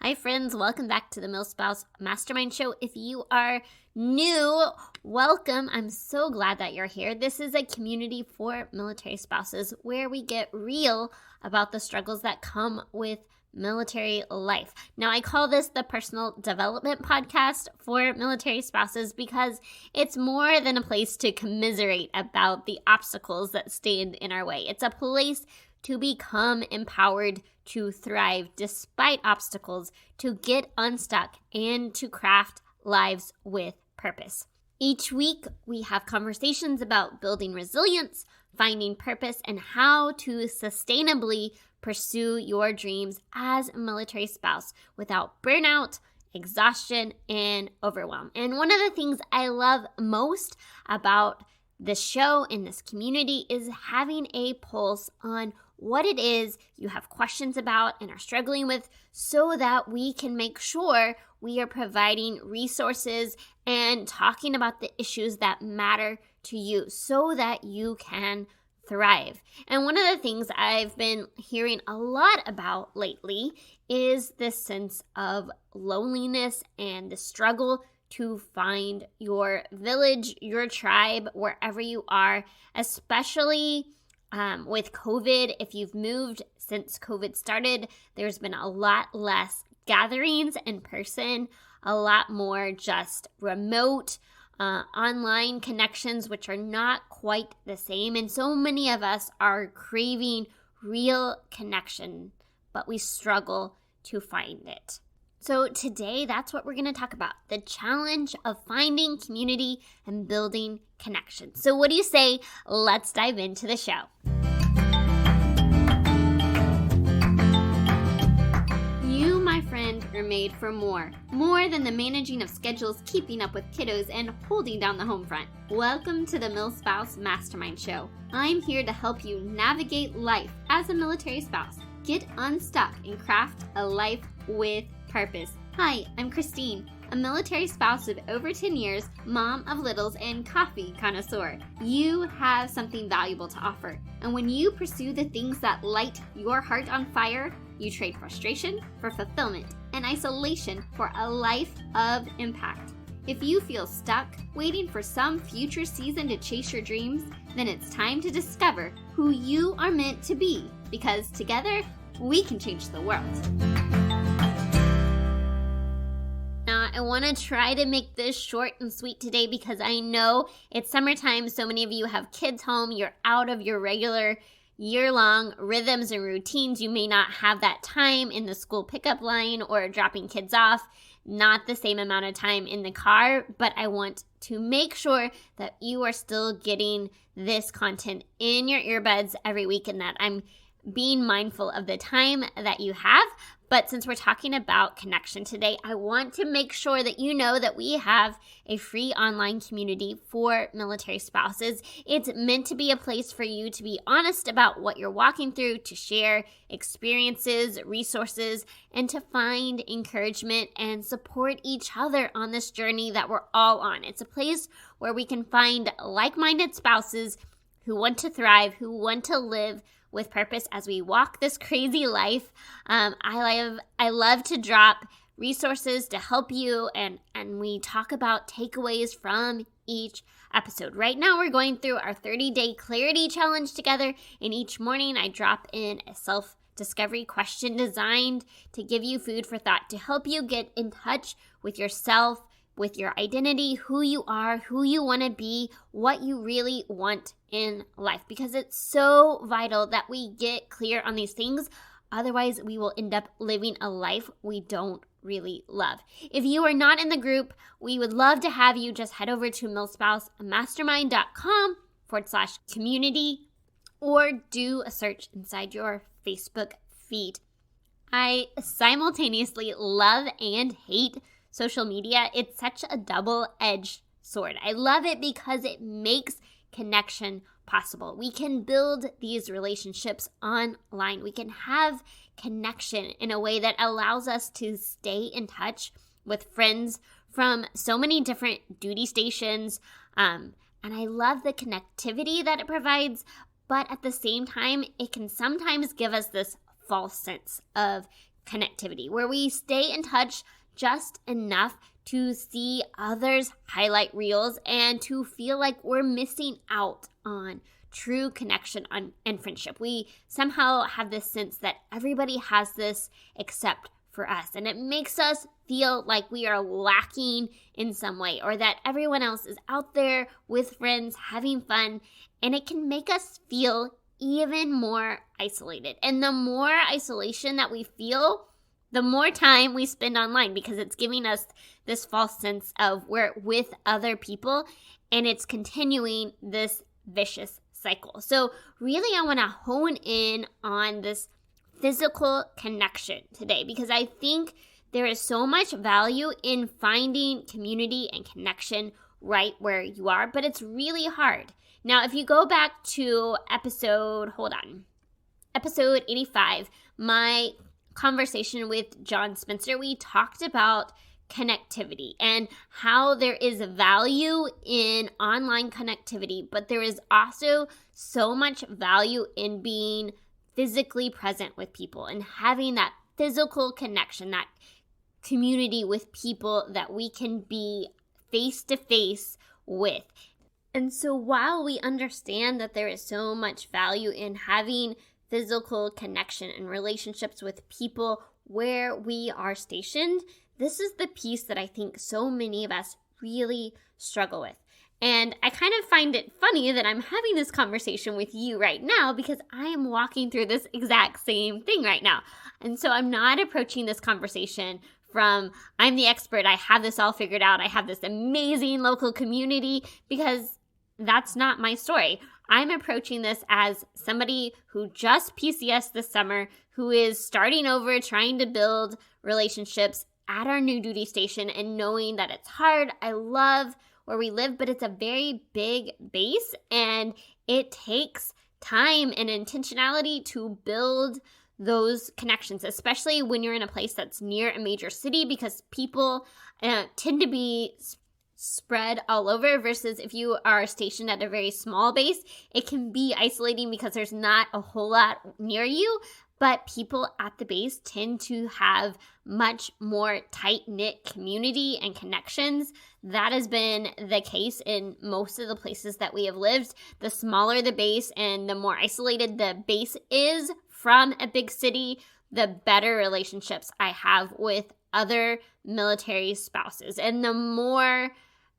Hi friends, welcome back to the MilSpouse Mastermind Show. If you are new, welcome. I'm so glad that you're here. This is a community for military spouses where we get real about the struggles that come with military life. Now, I call this the personal development podcast for military spouses because it's more than a place to commiserate about the obstacles that stand in our way. It's a place to become empowered to thrive despite obstacles, to get unstuck, and to craft lives with purpose. Each week, we have conversations about building resilience, finding purpose, and how to sustainably pursue your dreams as a military spouse without burnout, exhaustion, and overwhelm. And one of the things I love most about this show and this community is having a pulse on what it is you have questions about and are struggling with so that we can make sure we are providing resources and talking about the issues that matter to you so that you can thrive. And one of the things I've been hearing a lot about lately is this sense of loneliness and the struggle to find your village, your tribe, wherever you are, especially with COVID. If you've moved since COVID started, there's been a lot less gatherings in person, a lot more just remote online connections, which are not quite the same. And so many of us are craving real connection, but we struggle to find it. So today, that's what we're going to talk about, the challenge of finding community and building connection. So what do you say? Let's dive into the show. You, my friend, are made for more than the managing of schedules, keeping up with kiddos, and holding down the home front. Welcome to the MilSpouse Mastermind Show. I'm here to help you navigate life as a military spouse, get unstuck, and craft a life with purpose. Hi, I'm Christine, a military spouse of over 10 years, mom of littles, and coffee connoisseur. You have something valuable to offer, and when you pursue the things that light your heart on fire, you trade frustration for fulfillment and isolation for a life of impact. If you feel stuck, waiting for some future season to chase your dreams, then it's time to discover who you are meant to be, because together, we can change the world. Now, I want to try to make this short and sweet today because I know it's summertime. So many of you have kids home. You're out of your regular year-long rhythms and routines. You may not have that time in the school pickup line or dropping kids off, not the same amount of time in the car, but I want to make sure that you are still getting this content in your earbuds every week and that I'm being mindful of the time that you have. But since we're talking about connection today, I want to make sure that you know that we have a free online community for military spouses. It's meant to be a place for you to be honest about what you're walking through, to share experiences, resources, and to find encouragement and support each other on this journey that we're all on. It's a place where we can find like-minded spouses who want to thrive, who want to live with purpose as we walk this crazy life. I love to drop resources to help you, and we talk about takeaways from each episode. Right now, we're going through our 30-day clarity challenge together, and each morning I drop in a self-discovery question designed to give you food for thought, to help you get in touch with yourself, with your identity, who you are, who you want to be, what you really want in life, because it's so vital that we get clear on these things. Otherwise, we will end up living a life we don't really love. If you are not in the group, we would love to have you. Just head over to milspouseMastermind.com/community or do a search inside your Facebook feed. I simultaneously love and hate social media. It's such a double-edged sword. I love it because it makes connection possible. We can build these relationships online. We can have connection in a way that allows us to stay in touch with friends from so many different duty stations. And I love the connectivity that it provides, but at the same time, it can sometimes give us this false sense of connectivity, where we stay in touch just enough to see others' highlight reels and to feel like we're missing out on true connection and friendship. We somehow have this sense that everybody has this except for us, and it makes us feel like we are lacking in some way, or that everyone else is out there with friends having fun, and it can make us feel even more isolated. And the more isolation that we feel, the more time we spend online, because it's giving us this false sense of we're with other people, and it's continuing this vicious cycle. So really, I want to hone in on this physical connection today, because I think there is so much value in finding community and connection right where you are, but it's really hard. Now, if you go back to episode 85, my conversation with John Spencer, we talked about connectivity and how there is value in online connectivity, but there is also so much value in being physically present with people and having that physical connection, that community with people that we can be face to face with. And so while we understand that there is so much value in having physical connection and relationships with people where we are stationed, this is the piece that I think so many of us really struggle with. And I kind of find it funny that I'm having this conversation with you right now, because I am walking through this exact same thing right now. And so I'm not approaching this conversation from, I'm the expert, I have this all figured out, I have this amazing local community, because that's not my story. I'm approaching this as somebody who just PCS this summer, who is starting over, trying to build relationships at our new duty station, and knowing that it's hard. I love where we live, but it's a very big base, and it takes time and intentionality to build those connections, especially when you're in a place that's near a major city, because people tend to be spread all over, versus if you are stationed at a very small base, it can be isolating because there's not a whole lot near you. But people at the base tend to have much more tight-knit community and connections. That has been the case in most of the places that we have lived. The smaller the base and the more isolated the base is from a big city, the better relationships I have with other military spouses. And the more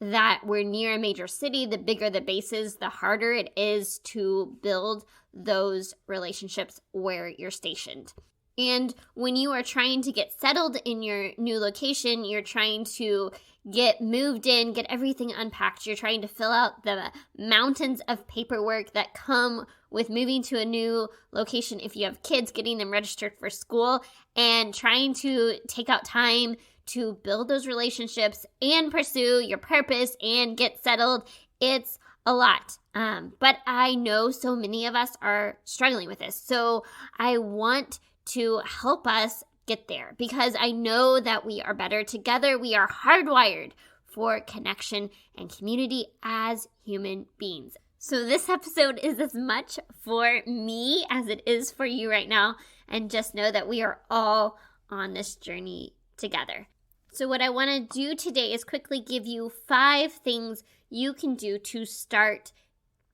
that we're near a major city, the bigger the base is, the harder it is to build those relationships where you're stationed. And when you are trying to get settled in your new location, you're trying to get moved in, get everything unpacked, you're trying to fill out the mountains of paperwork that come with moving to a new location. If you have kids, getting them registered for school, and trying to take out time to build those relationships and pursue your purpose and get settled, it's a lot. But I know so many of us are struggling with this. So I want to help us get there, because I know that we are better together. We are hardwired for connection and community as human beings. So this episode is as much for me as it is for you right now. And just know that we are all on this journey together. So what I want to do today is quickly give you 5 things you can do to start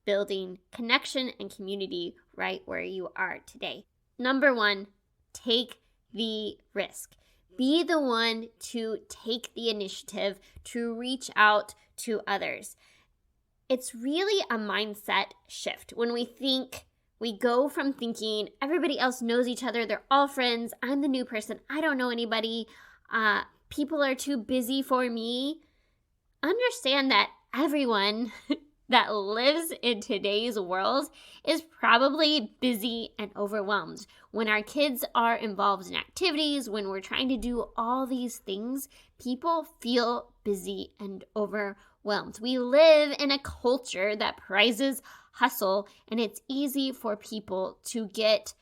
building connection and community right where you are today. Number 1, take the risk. Be the one to take the initiative to reach out to others. It's really a mindset shift when we go from thinking everybody else knows each other, they're all friends, I'm the new person, I don't know anybody, people are too busy for me. Understand that everyone that lives in today's world is probably busy and overwhelmed. When our kids are involved in activities, when we're trying to do all these things, people feel busy and overwhelmed. We live in a culture that prizes hustle, and it's easy for people to get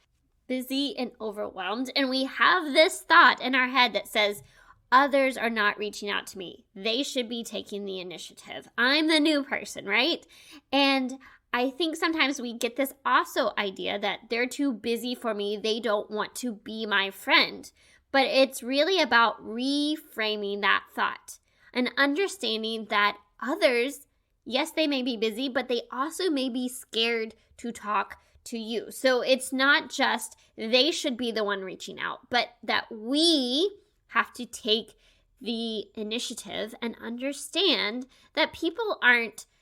busy and overwhelmed. And we have this thought in our head that says, others are not reaching out to me. They should be taking the initiative. I'm the new person, right? And I think sometimes we get this also idea that they're too busy for me. They don't want to be my friend. But it's really about reframing that thought and understanding that others, yes, they may be busy, but they also may be scared to talk to you. So it's not just they should be the one reaching out, but that we have to take the initiative and understand that people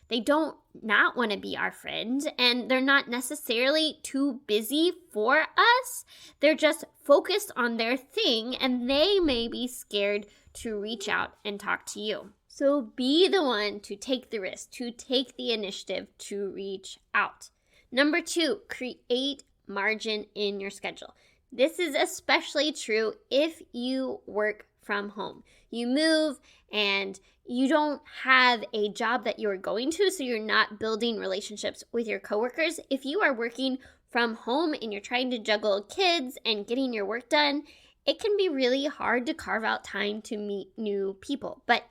they don't not want to be our friend, and they're not necessarily too busy for us. They're just focused on their thing, and they may be scared to reach out and talk to you. So be the one to take the risk, to take the initiative to reach out. Number 2, create margin in your schedule. This is especially true if you work from home. You move and you don't have a job that you're going to, so you're not building relationships with your coworkers. If you are working from home and you're trying to juggle kids and getting your work done, it can be really hard to carve out time to meet new people. But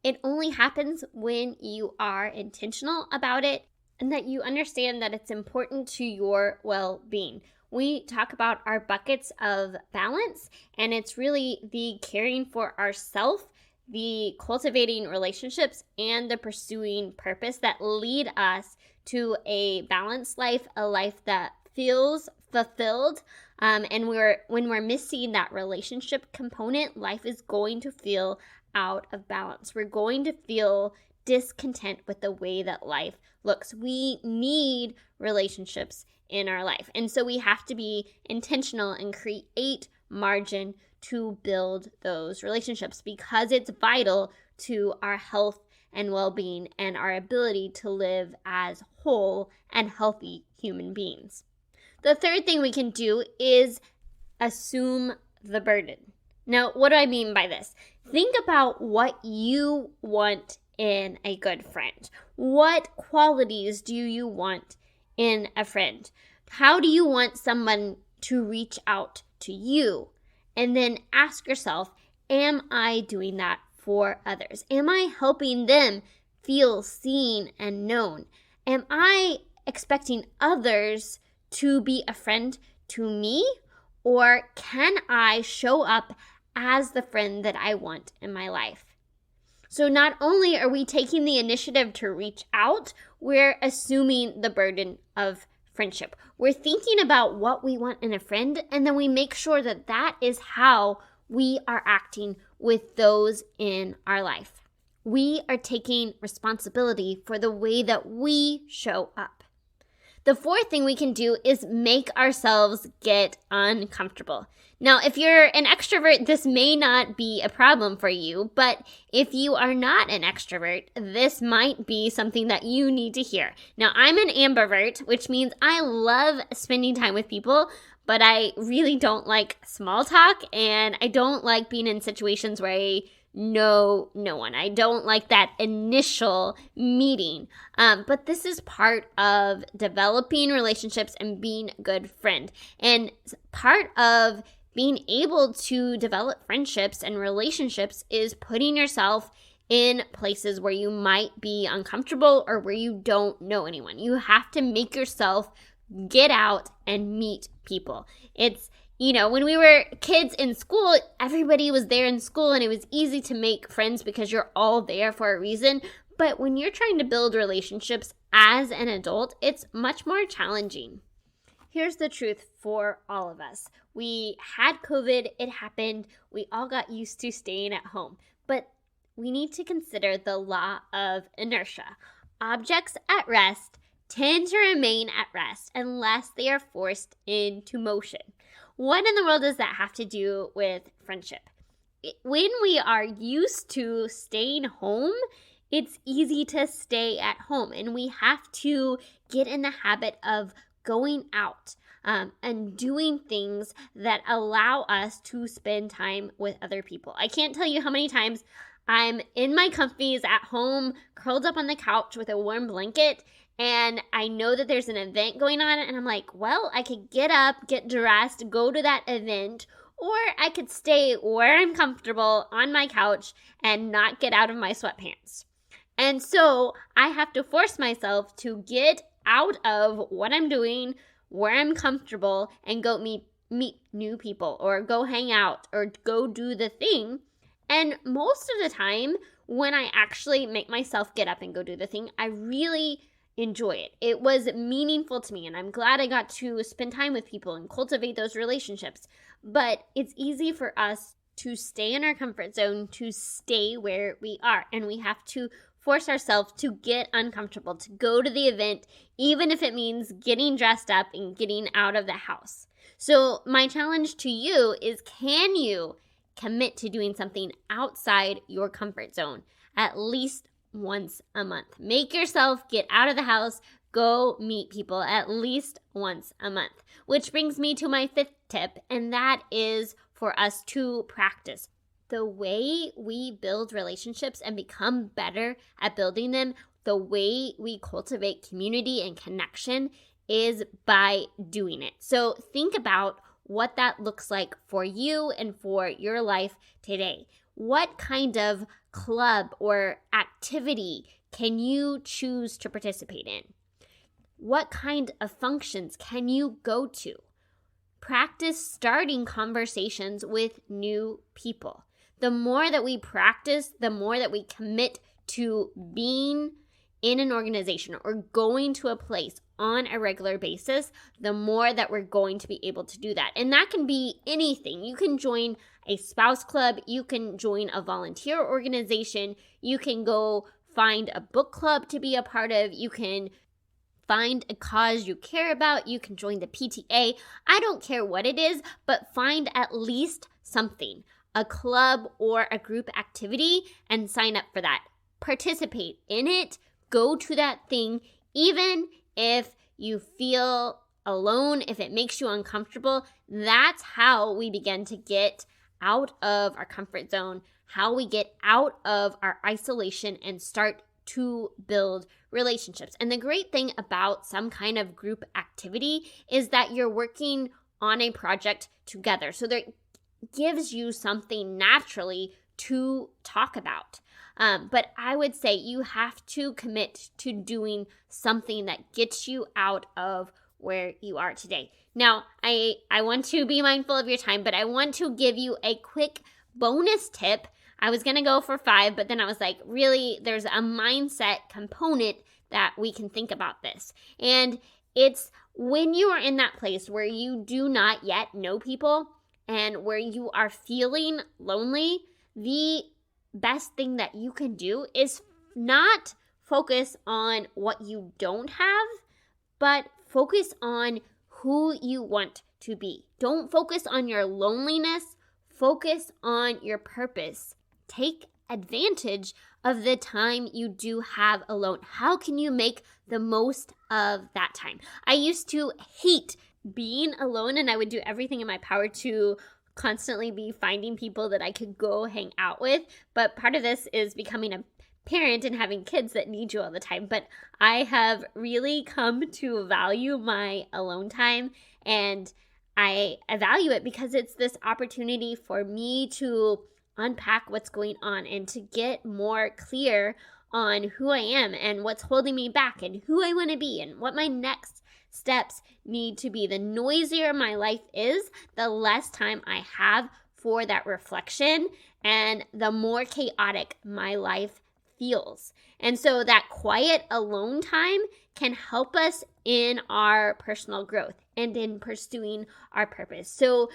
it only happens when you are intentional about it and that you understand that it's important to your well-being. We talk about our buckets of balance, and it's really the caring for ourselves, the cultivating relationships, and the pursuing purpose that lead us to a balanced life, a life that feels fulfilled. And when we're missing that relationship component, life is going to feel out of balance. We're going to feel discontent with the way that life looks. We need relationships in our life. And so we have to be intentional and create margin to build those relationships because it's vital to our health and well-being and our ability to live as whole and healthy human beings. The third thing we can do is assume the burden. Now, what do I mean by this? Think about what you want in a good friend. What qualities do you want in a friend? How do you want someone to reach out to you? And then ask yourself, am I doing that for others? Am I helping them feel seen and known? Am I expecting others to be a friend to me? Or can I show up as the friend that I want in my life? So not only are we taking the initiative to reach out, we're assuming the burden of friendship. We're thinking about what we want in a friend, and then we make sure that that is how we are acting with those in our life. We are taking responsibility for the way that we show up. The fourth thing we can do is make ourselves get uncomfortable. Now, if you're an extrovert, this may not be a problem for you, but if you are not an extrovert, this might be something that you need to hear. Now, I'm an ambivert, which means I love spending time with people, but I really don't like small talk, and I don't like being in situations where I know no one. I don't like that initial meeting. But this is part of developing relationships and being a good friend. And part of being able to develop friendships and relationships is putting yourself in places where you might be uncomfortable or where you don't know anyone. You have to make yourself get out and meet people. It's when we were kids in school, everybody was there in school and it was easy to make friends because you're all there for a reason. But when you're trying to build relationships as an adult, it's much more challenging. Here's the truth for all of us. We had COVID, it happened, we all got used to staying at home. But we need to consider the law of inertia. Objects at rest tend to remain at rest unless they are forced into motion. What in the world does that have to do with friendship? When we are used to staying home, it's easy to stay at home, and we have to get in the habit of going out and doing things that allow us to spend time with other people. I can't tell you how many times I'm in my comfies at home, curled up on the couch with a warm blanket, and I know that there's an event going on, and I'm like, well, I could get up, get dressed, go to that event, or I could stay where I'm comfortable on my couch and not get out of my sweatpants. And so I have to force myself to get out of what I'm doing, where I'm comfortable, and go meet meet new people or go hang out or go do the thing. And most of the time, when I actually make myself get up and go do the thing, I really enjoy it. It was meaningful to me, and I'm glad I got to spend time with people and cultivate those relationships. But it's easy for us to stay in our comfort zone, to stay where we are, and we have to force ourselves to get uncomfortable, to go to the event, even if it means getting dressed up and getting out of the house. So my challenge to you is, can you commit to doing something outside your comfort zone at least once a month? Make yourself get out of the house, go meet people at least once a month. Which brings me to my 5th tip, and that is for us to practice. The way we build relationships and become better at building them, the way we cultivate community and connection is by doing it. So think about what that looks like for you and for your life today. What kind of club or activity can you choose to participate in? What kind of functions can you go to? Practice starting conversations with new people. The more that we practice, the more that we commit to being in an organization or going to a place on a regular basis, the more that we're going to be able to do that. And that can be anything. You can join a spouse club, you can join a volunteer organization, you can go find a book club to be a part of, you can find a cause you care about, you can join the PTA. I don't care what it is, but find at least something, a club or a group activity, and sign up for that. Participate in it, go to that thing, even if you feel alone, if it makes you uncomfortable. That's how we begin to get out of our comfort zone, how we get out of our isolation and start to build relationships. And the great thing about some kind of group activity is that you're working on a project together. So that gives you something naturally to talk about. But I would say you have to commit to doing something that gets you out of where you are today. Now, I want to be mindful of your time, but I want to give you a quick bonus tip. I was going to go for 5, but then I was like, really, there's a mindset component that we can think about this. And it's when you are in that place where you do not yet know people and where you are feeling lonely, the best thing that you can do is not focus on what you don't have, but focus on who you want to be. Don't focus on your loneliness, focus on your purpose. Take advantage of the time you do have alone. How can you make the most of that time? I used to hate being alone, and I would do everything in my power to constantly be finding people that I could go hang out with. But part of this is becoming a parent and having kids that need you all the time. But I have really come to value my alone time, and I value it because it's this opportunity for me to unpack what's going on and to get more clear on who I am and what's holding me back and who I want to be and what my next steps need to be. The noisier my life is, the less time I have for that reflection and the more chaotic my life feels. And so that quiet alone time can help us in our personal growth and in pursuing our purpose. So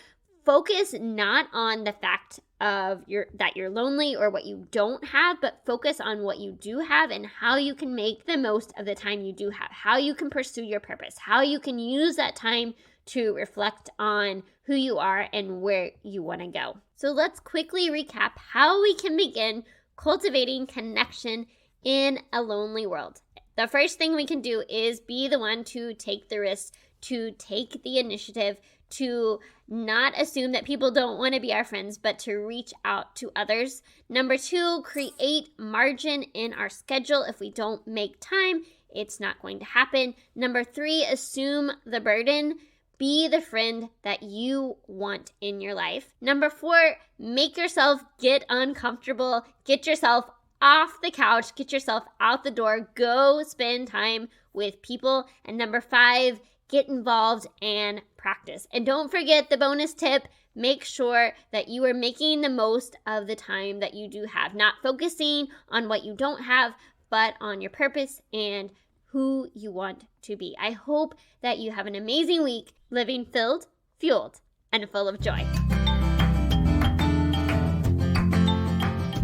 focus not on the fact of that you're lonely or what you don't have, but focus on what you do have and how you can make the most of the time you do have, how you can pursue your purpose, how you can use that time to reflect on who you are and where you want to go. So let's quickly recap how we can begin cultivating connection in a lonely world. The first thing we can do is be the one to take the risk, to take the initiative, to not assume that people don't want to be our friends, but to reach out to others. Number 2, create margin in our schedule. If we don't make time, it's not going to happen. Number 3, assume the burden. Be the friend that you want in your life. Number 4, make yourself get uncomfortable. Get yourself off the couch. Get yourself out the door. Go spend time with people. And number 5, get involved and practice. And don't forget the bonus tip. Make sure that you are making the most of the time that you do have, not focusing on what you don't have, but on your purpose and who you want to be. I hope that you have an amazing week living filled, fueled, and full of joy.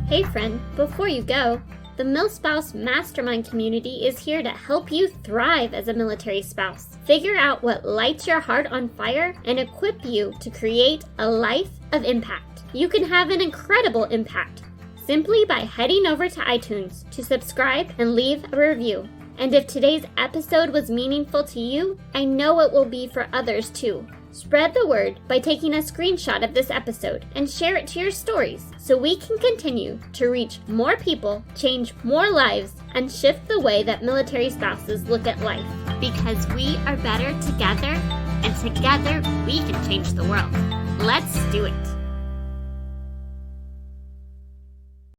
Hey friend, before you go, the MilSpouse Mastermind community is here to help you thrive as a military spouse. Figure out what lights your heart on fire and equip you to create a life of impact. You can have an incredible impact simply by heading over to iTunes to subscribe and leave a review. And if today's episode was meaningful to you, I know it will be for others too. Spread the word by taking a screenshot of this episode and share it to your stories so we can continue to reach more people, change more lives, and shift the way that military spouses look at life. Because we are better together, and together we can change the world. Let's do it.